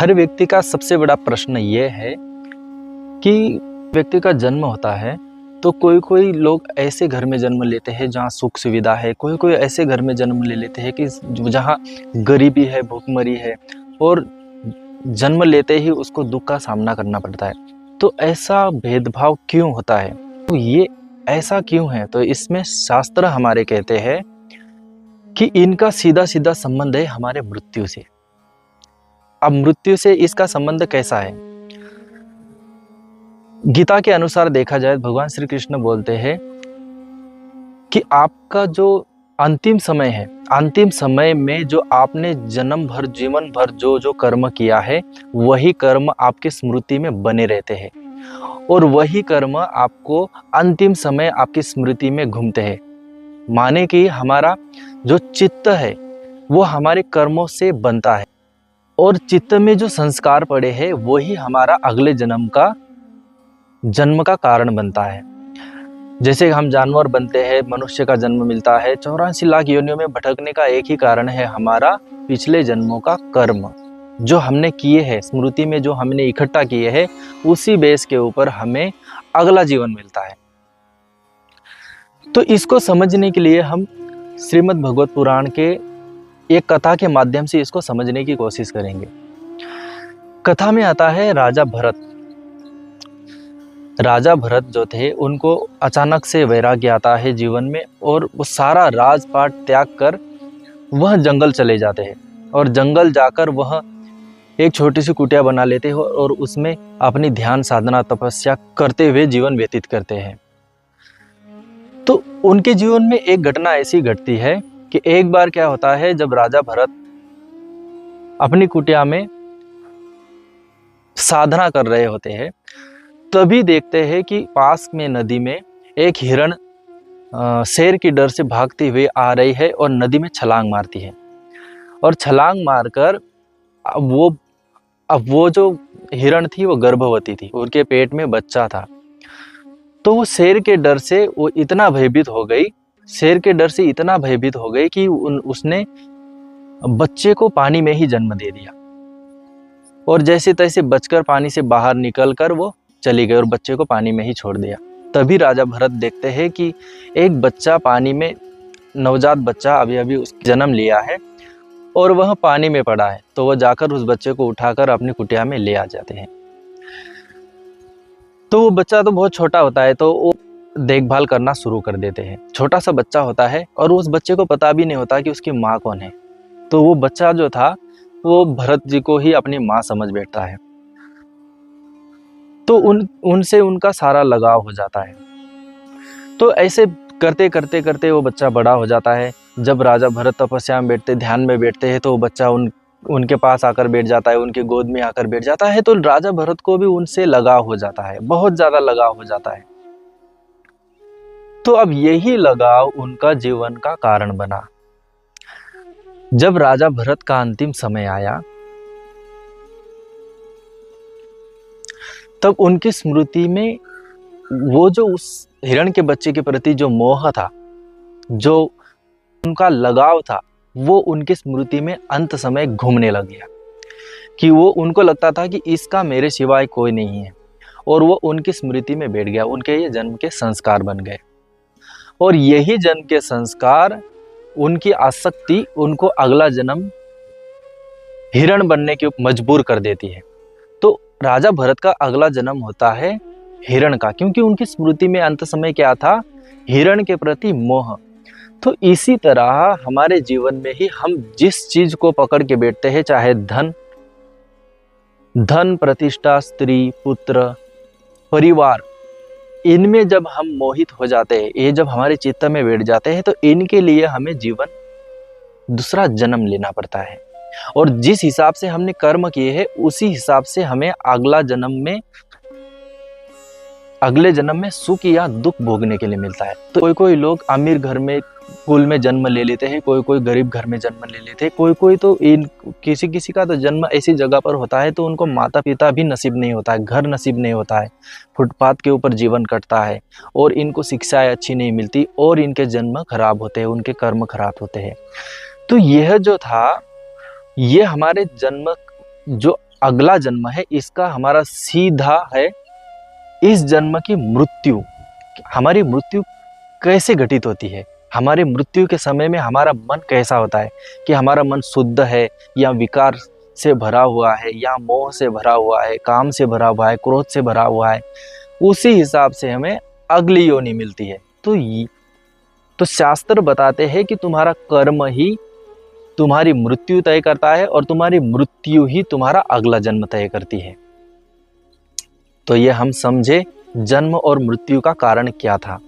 हर व्यक्ति का सबसे बड़ा प्रश्न ये है कि व्यक्ति का जन्म होता है तो कोई कोई लोग ऐसे घर में जन्म लेते हैं जहाँ सुख सुविधा है, कोई कोई ऐसे घर में जन्म ले लेते हैं कि जहाँ गरीबी है, भूखमरी है और जन्म लेते ही उसको दुख का सामना करना पड़ता है। तो ऐसा भेदभाव क्यों होता है? तो ये ऐसा क्यों है? तो इसमें शास्त्र हमारे कहते हैं कि इनका सीधा सीधा संबंध है हमारे मृत्यु से। अब मृत्यु से इसका संबंध कैसा है? गीता के अनुसार देखा जाए भगवान श्री कृष्ण बोलते हैं कि आपका जो अंतिम समय है, अंतिम समय में जो आपने जन्म भर जीवन भर जो जो कर्म किया है वही कर्म आपके स्मृति में बने रहते हैं और वही कर्म आपको अंतिम समय आपकी स्मृति में घूमते हैं। माने कि हमारा जो चित्त है वो हमारे कर्मों से बनता है और चित्त में जो संस्कार पड़े हैं वही हमारा अगले जन्म का कारण बनता है। जैसे हम जानवर बनते हैं, मनुष्य का जन्म मिलता है, 84 लाख योनियों में भटकने का एक ही कारण है हमारा पिछले जन्मों का कर्म जो हमने किए हैं, स्मृति में जो हमने इकट्ठा किए हैं, उसी बेस के ऊपर हमें अगला जीवन मिलता है। तो इसको समझने के लिए हम श्रीमद् भगवत पुराण के एक कथा के माध्यम से इसको समझने की कोशिश करेंगे। कथा में आता है राजा भरत। राजा भरत जो थे उनको अचानक से वैराग्य आता है जीवन में और वो सारा राजपाट त्याग कर वह जंगल चले जाते हैं और जंगल जाकर वह एक छोटी सी कुटिया बना लेते हैं और उसमें अपनी ध्यान साधना तपस्या करते हुए जीवन व्यतीत करते हैं। तो उनके जीवन में एक घटना ऐसी घटती है कि एक बार क्या होता है, जब राजा भरत अपनी कुटिया में साधना कर रहे होते हैं तभी देखते हैं कि पास में नदी में एक हिरण शेर की डर से भागती हुई आ रही है और नदी में छलांग मारती है और छलांग मारकर अब वो जो हिरण थी वो गर्भवती थी, उनके पेट में बच्चा था। तो वो शेर के डर से वो इतना भयभीत हो गई, शेर के डर से इतना भयभीत हो गई कि उसने बच्चे को पानी में ही जन्म दे दिया और जैसे तैसे बचकर पानी से बाहर निकलकर वो चली गई और बच्चे को पानी में ही छोड़ दिया। तभी राजा भरत देखते हैं कि एक बच्चा पानी में, नवजात बच्चा अभी अभी उसने जन्म लिया है और वह पानी में पड़ा है। तो वह जाकर उस बच्चे को उठाकर अपनी कुटिया में ले आ जाते हैं। तो वो बच्चा तो बहुत छोटा होता है तो वो देखभाल करना शुरू कर देते हैं। छोटा सा बच्चा होता है और उस बच्चे को पता भी नहीं होता कि उसकी माँ कौन है। तो वो बच्चा जो था वो भरत जी को ही अपनी माँ समझ बैठता है। तो उनसे उनका सारा लगाव हो जाता है। तो ऐसे करते करते करते वो बच्चा बड़ा हो जाता है। जब राजा भरत तपस्या में बैठते, ध्यान में बैठते हैं तो वो बच्चा उनके पास आकर बैठ जाता है, उनकी गोद में आकर बैठ जाता है। तो राजा भरत को भी उनसे लगाव हो जाता है, बहुत ज्यादा लगाव हो जाता है। तो अब यही लगाव उनका जीवन का कारण बना। जब राजा भरत का अंतिम समय आया तब उनकी स्मृति में वो जो उस हिरण के बच्चे के प्रति जो मोह था, जो उनका लगाव था, वो उनकी स्मृति में अंत समय घूमने लग गया कि वो उनको लगता था कि इसका मेरे सिवाय कोई नहीं है और वो उनकी स्मृति में बैठ गया। उनके ये जन्म के संस्कार बन गए और यही जन्म के संस्कार, उनकी आसक्ति उनको अगला जन्म हिरण बनने के मजबूर कर देती है। तो राजा भरत का अगला जन्म होता है हिरण का, क्योंकि उनकी स्मृति में अंत समय क्या था, हिरण के प्रति मोह। तो इसी तरह हमारे जीवन में ही हम जिस चीज को पकड़ के बैठते हैं, चाहे धन, प्रतिष्ठा, स्त्री, पुत्र, परिवार, इनमें जब हम मोहित हो जाते हैं, ये जब हमारे चित्त में बैठ जाते हैं तो इनके लिए हमें जीवन दूसरा जन्म लेना पड़ता है और जिस हिसाब से हमने कर्म किए हैं उसी हिसाब से हमें अगले जन्म में सुख या दुख भोगने के लिए मिलता है। तो कोई कोई लोग अमीर घर में कुल में जन्म ले लेते हैं, कोई कोई गरीब घर में जन्म ले लेते हैं, कोई कोई तो किसी का तो जन्म ऐसी जगह पर होता है तो उनको माता पिता भी नसीब नहीं होता है, घर नसीब नहीं होता है, फुटपाथ के ऊपर जीवन कटता है और इनको शिक्षाएं अच्छी नहीं मिलती और इनके जन्म खराब होते हैं, उनके कर्म खराब होते हैं। तो यह जो था, ये हमारे जन्म जो अगला जन्म है इसका हमारा सीधा है इस जन्म की मृत्यु। हमारी मृत्यु कैसे घटित होती है, हमारी मृत्यु के समय में हमारा मन कैसा होता है, कि हमारा मन शुद्ध है या विकार से भरा हुआ है या मोह से भरा हुआ है, काम से भरा हुआ है, क्रोध से भरा हुआ है, उसी हिसाब से हमें अगली योनि मिलती है। तो शास्त्र बताते हैं कि तुम्हारा कर्म ही तुम्हारी मृत्यु तय करता है और तुम्हारी मृत्यु ही तुम्हारा अगला जन्म तय करती है। तो ये हम समझे जन्म और मृत्यु का कारण क्या था।